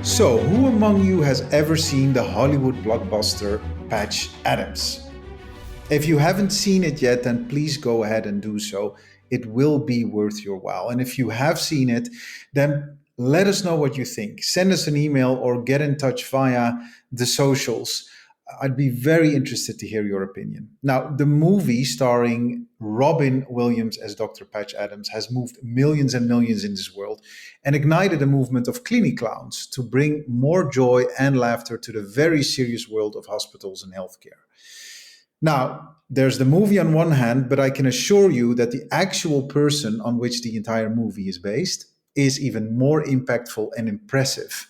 So, who among you has ever seen the Hollywood blockbuster Patch Adams? If you haven't seen it yet, then please go ahead and do so. It will be worth your while. And if you have seen it, then let us know what you think. Send us an email or get in touch via the socials. I'd be very interested to hear your opinion. Now, the movie starring Robin Williams as Dr. Patch Adams has moved millions and millions in this world and ignited a movement of clini-clowns to bring more joy and laughter to the very serious world of hospitals and healthcare. Now, there's the movie on one hand, but I can assure you that the actual person on which the entire movie is based is even more impactful and impressive.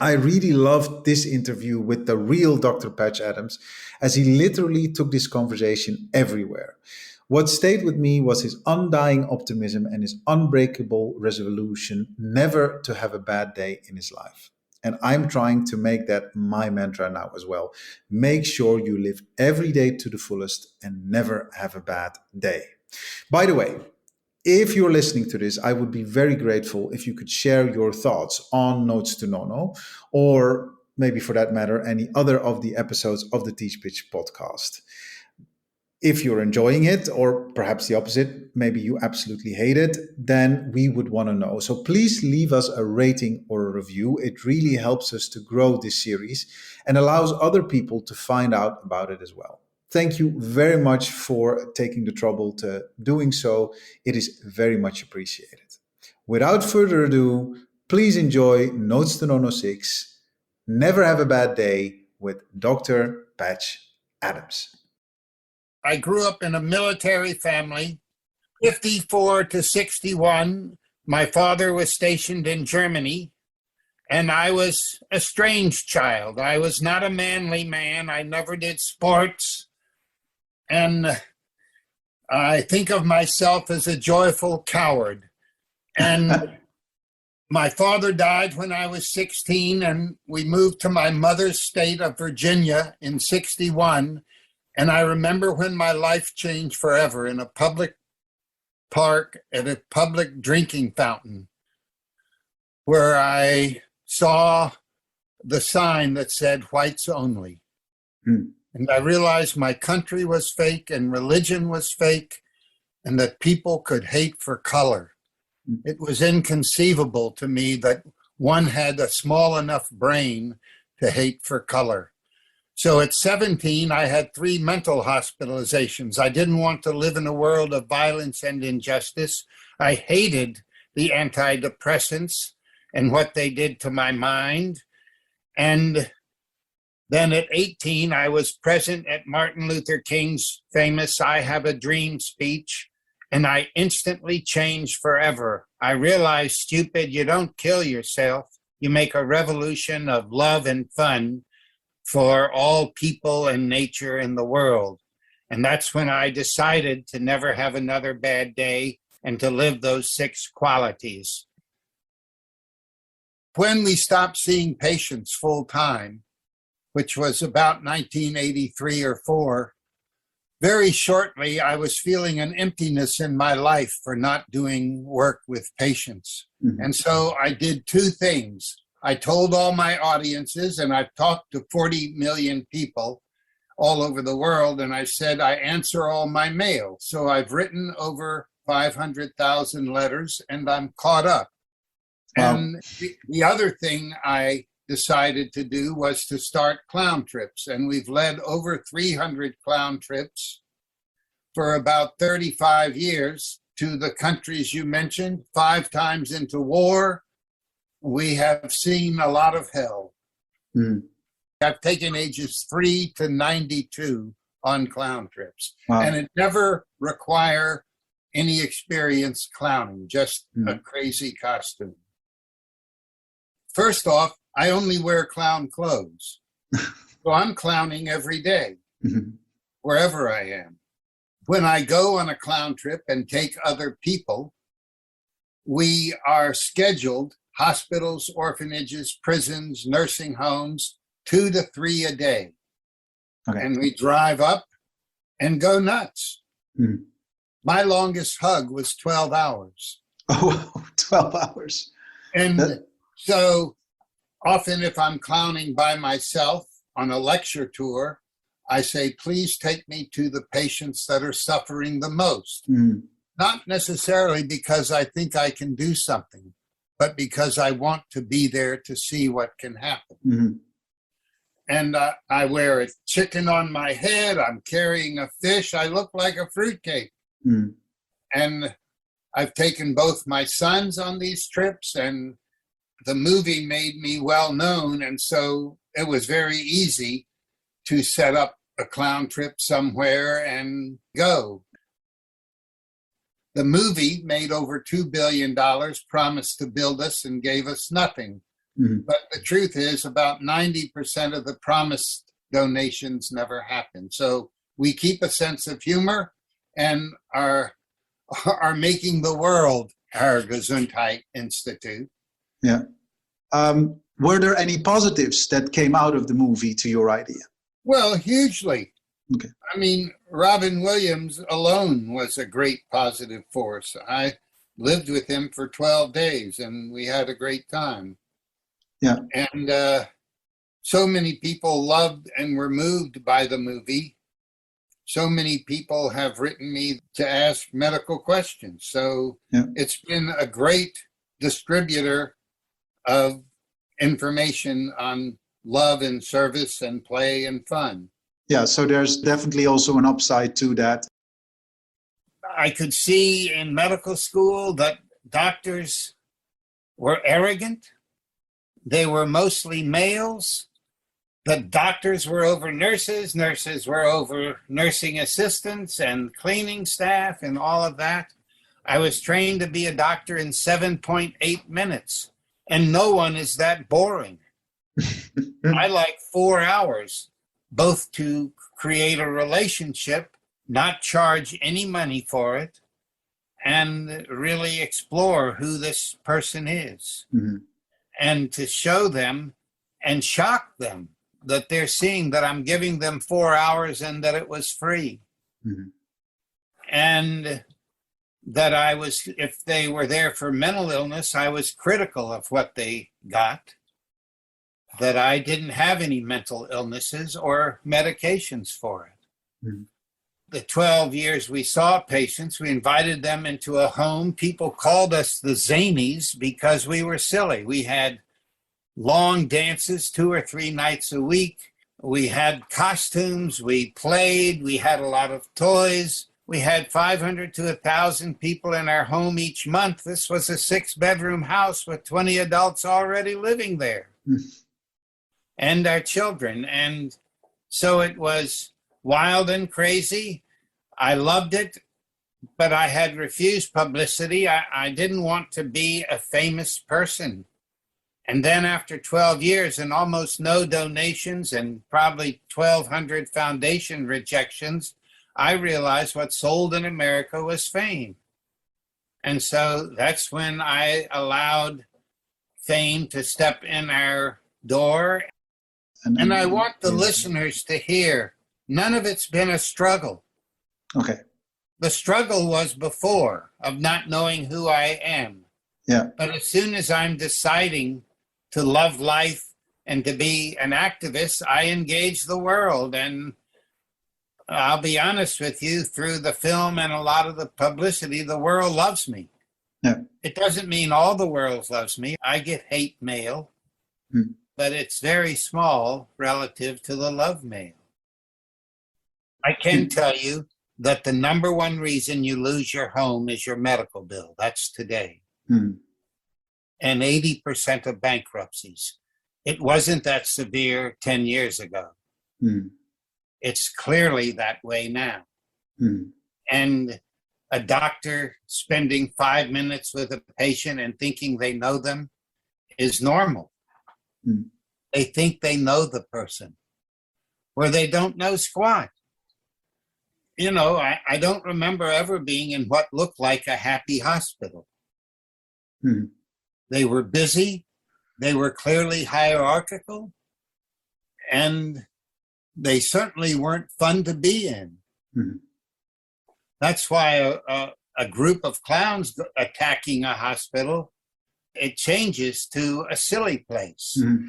I really loved this interview with the real Dr. Patch Adams, as he literally took this conversation everywhere. What stayed with me was his undying optimism and his unbreakable resolution never to have a bad day in his life. And I'm trying to make that my mantra now as well. Make sure you live every day to the fullest and never have a bad day. By the way, if you're listening to this, I would be very grateful if you could share your thoughts on Notes to Nono, or maybe for that matter, any other of the episodes of the TeachPitch podcast. If you're enjoying it, or perhaps the opposite, maybe you absolutely hate it, then we would want to know. So please leave us a rating or a review. It really helps us to grow this series and allows other people to find out about it as well. Thank you very much for taking the trouble to doing so. It is very much appreciated. Without further ado, please enjoy Notes to Nono 6, Never Have a Bad Day with Dr. Patch Adams. I grew up in a military family, 54 to 61. My father was stationed in Germany, and I was a strange child. I was not a manly man. I never did sports. And I think of myself as a joyful coward. And my father died when I was 16, and we moved to my mother's state of Virginia in 61. And I remember when my life changed forever in a public park at a public drinking fountain, where I saw the sign that said whites only. And I realized my country was fake and religion was fake, and that people could hate for color. It was inconceivable to me that one had a small enough brain to hate for color. So at 17, I had 3 mental hospitalizations. I didn't want to live in a world of violence and injustice. I hated the antidepressants and what they did to my mind. And then at 18, I was present at Martin Luther King's famous I Have a Dream speech, and I instantly changed forever. I realized, stupid, you don't kill yourself. You make a revolution of love and fun for all people and nature in the world. And that's when I decided to never have another bad day and to live those 6 qualities. When we stopped seeing patients full time, which was about 1983 or 4, very shortly, I was feeling an emptiness in my life for not doing work with patients. And so I did 2 things. I told all my audiences, and I've talked to 40 million people all over the world, and I said, I answer all my mail. So I've written over 500,000 letters, and I'm caught up. Wow. And the other thing I decided to do was to start clown trips, and we've led over 300 clown trips for about 35 years to the countries you mentioned, 5 times into war. We have seen a lot of hell. I've taken ages 3 to 92 on clown trips. Wow. And it never require any experience clowning, just a crazy costume. First off, I only wear clown clothes. So I'm clowning every day, wherever I am. When I go on a clown trip and take other people, we are scheduled, hospitals, orphanages, prisons, nursing homes, 2 to 3 a day. Okay. And we drive up and go nuts. My longest hug was 12 hours. Oh, 12 hours. And so Often if I'm clowning by myself on a lecture tour, I say, please take me to the patients that are suffering the most. Mm. Not necessarily because I think I can do something, but because I want to be there to see what can happen. Mm-hmm. And I wear a chicken on my head. I'm carrying a fish. I look like a fruitcake. Mm. And I've taken both my sons on these trips, and the movie made me well known. And so it was very easy to set up a clown trip somewhere and go. The movie made over $2 billion, promised to build us and gave us nothing. Mm. But the truth is about 90% of the promised donations never happen. So we keep a sense of humor and are making the world our Gesundheit Institute. Yeah. Were there any positives that came out of the movie to your idea? Well, hugely. Okay. I mean, Robin Williams alone was a great positive force. I lived with him for 12 days and we had a great time. Yeah. And so many people loved and were moved by the movie. So many people have written me to ask medical questions. So yeah. It's been a great distributor of information on love and service and play and fun. Yeah, so there's definitely also an upside to that. I could see in medical school that doctors were arrogant. They were mostly males. The doctors were over nurses. Nurses were over nursing assistants and cleaning staff and all of that. I was trained to be a doctor in 7.8 minutes, and no one is that boring. I like 4 hours, both to create a relationship, not charge any money for it, and really explore who this person is. Mm-hmm. And to show them and shock them that they're seeing that I'm giving them 4 hours and that it was free. Mm-hmm. And that I was, if they were there for mental illness, I was critical of what they got, that I didn't have any mental illnesses or medications for it. Mm-hmm. The 12 years we saw patients, we invited them into a home. People called us the Zanies because we were silly. We had long dances 2 or 3 nights a week. We had costumes, we played, we had a lot of toys. We had 500 to 1,000 people in our home each month. This was a 6-bedroom house with 20 adults already living there. And our children. And so it was wild and crazy. I loved it, but I had refused publicity. I didn't want to be a famous person. And then after 12 years and almost no donations and probably 1,200 foundation rejections, I realized what sold in America was fame. And so that's when I allowed fame to step in our door. And I want the listeners to hear, none of it's been a struggle. Okay. The struggle was before, of not knowing who I am. Yeah. But as soon as I'm deciding to love life and to be an activist, I engage the world. And I'll be honest with you, through the film and a lot of the publicity, the world loves me. Yeah. It doesn't mean all the world loves me. I get hate mail, but it's very small relative to the love mail. I can tell you that the number one reason you lose your home is your medical bill. That's today. And 80% of bankruptcies. It wasn't that severe 10 years ago. It's clearly that way now. And a doctor spending 5 minutes with a patient and thinking they know them is normal. They think they know the person, where they don't know squat. You know, I don't remember ever being in what looked like a happy hospital. They were busy. They were clearly hierarchical. And they certainly weren't fun to be in. That's why a group of clowns attacking a hospital it changes to a silly place. Mhm.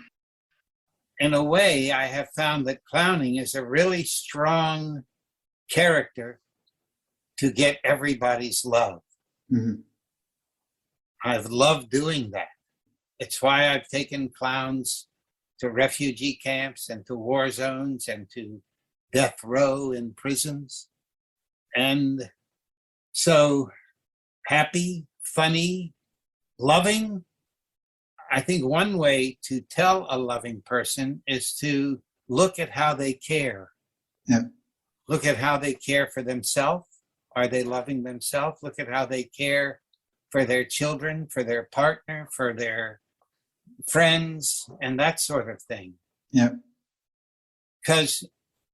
In a way, I have found that clowning is a really strong character to get everybody's love. Mhm. I've loved doing that. It's why I've taken clowns to refugee camps and to war zones and to death row in prisons. And so happy, funny, loving. I think one way to tell a loving person is to look at how they care. Yeah. Look at how they care for themselves. Are they loving themselves? Look at how they care for their children, for their partner, for their friends, and that sort of thing. Yeah. Because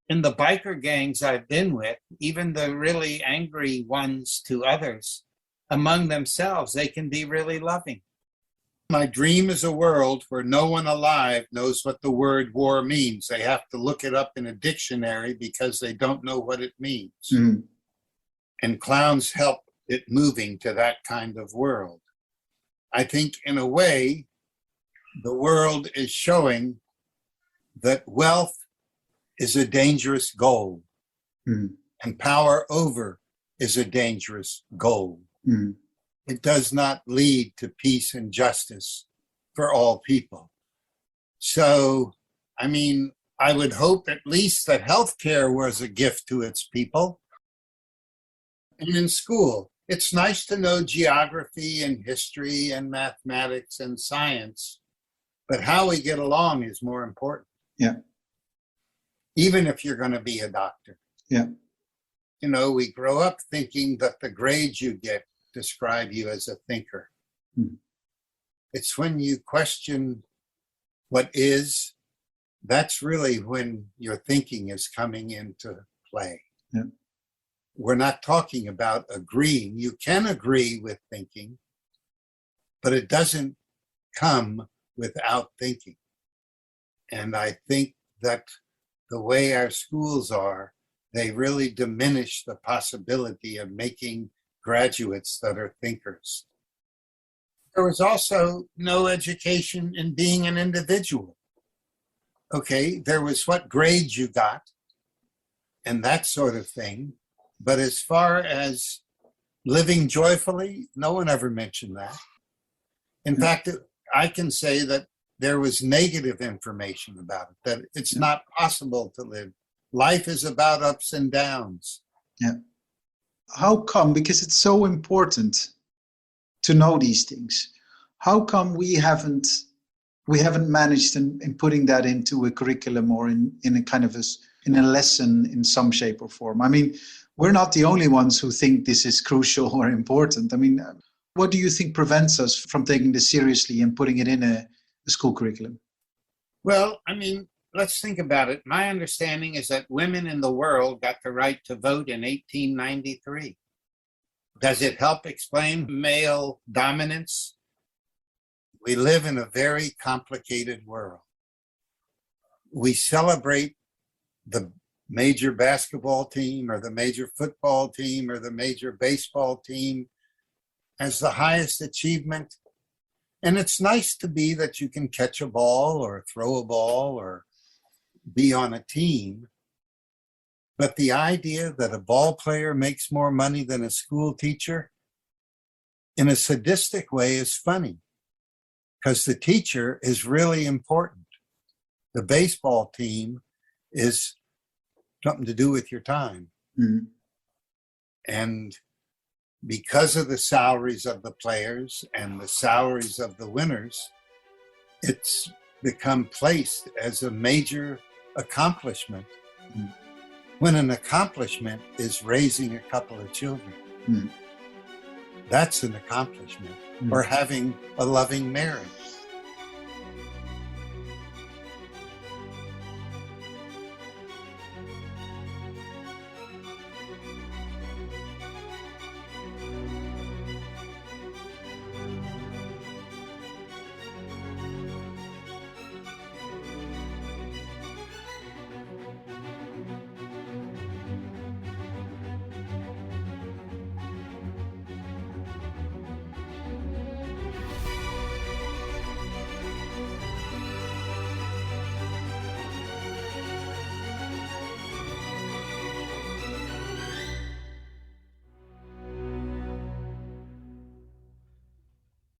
in the biker gangs I've been with, even the really angry ones to others, among themselves, they can be really loving. My dream is a world where no one alive knows what the word war means. They have to look it up in a dictionary because they don't know what it means. Mhm. And clowns help it moving to that kind of world. I think in a way, the world is showing that wealth is a dangerous goal, Mhm. and power over is a dangerous goal. Mhm. It does not lead to peace and justice for all people. So, I mean, I would hope at least that healthcare was a gift to its people. And in school, it's nice to know geography and history and mathematics and science, but how we get along is more important. Yeah. Even if you're going to be a doctor. Yeah. You know, we grow up thinking that the grades you get describe you as a thinker. Mhm. It's when you question what is, that's really when your thinking is coming into play. Yeah. We're not talking about agreeing. You can agree with thinking, but it doesn't come without thinking. And I think that the way our schools are, they really diminish the possibility of making graduates that are thinkers. There was also no education in being an individual. Okay, there was what grades you got and that sort of thing. But as far as living joyfully, no one ever mentioned that. In fact, I can say that there was negative information about it, that it's not possible to live. Life is about ups and downs. Yeah. How come? Because it's so important to know these things. How come we haven't managed in putting that into a curriculum or in a kind of in a lesson in some shape or form? I mean, we're not the only ones who think this is crucial or important. I mean, what do you think prevents us from taking this seriously and putting it in a school curriculum? Well, I mean, let's think about it. My understanding is that women in the world got the right to vote in 1893. Does it help explain male dominance? We live in a very complicated world. We celebrate the major basketball team or the major football team or the major baseball team as the highest achievement. And it's nice to be that you can catch a ball or throw a ball or be on a team. But the idea that a ball player makes more money than a school teacher in a sadistic way is funny because the teacher is really important. The baseball team is something to do with your time. Mm-hmm. And because of the salaries of the players and the salaries of the winners, it's become placed as a major accomplishment. Mm-hmm. When an accomplishment is raising a couple of children. Mm-hmm. That's an accomplishment. Mm-hmm. Or having a loving marriage.